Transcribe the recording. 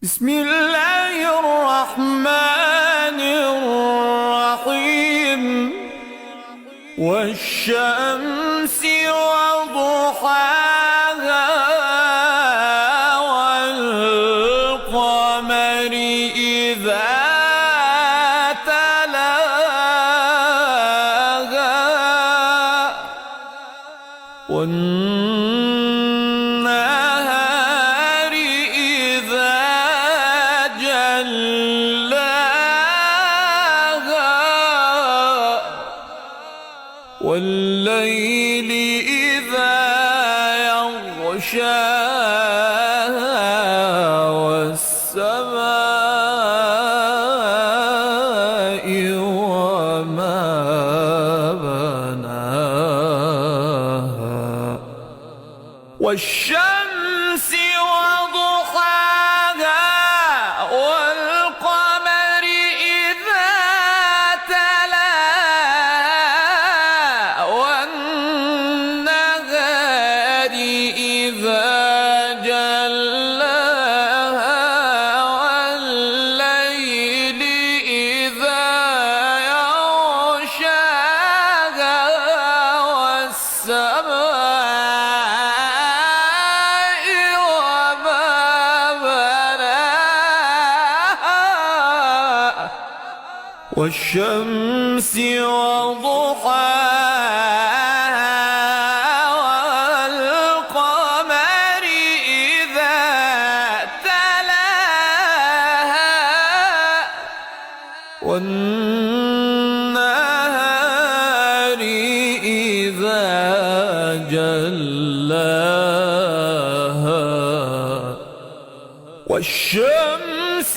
بسم الله الرحمن الرحيم والشمس وضحاها والقمر إذا تلاها والنهار إذا جلاها والليل إذا يغشاها والسماء وما بناها والشمس وضحاها والقمر إذا تلاها والنهار إذا جلاها والليل إذا يغشاها والسماء وما بناها والشمس وضحاها والقمر إذا تلاها والنهار إذا جلاها والشمس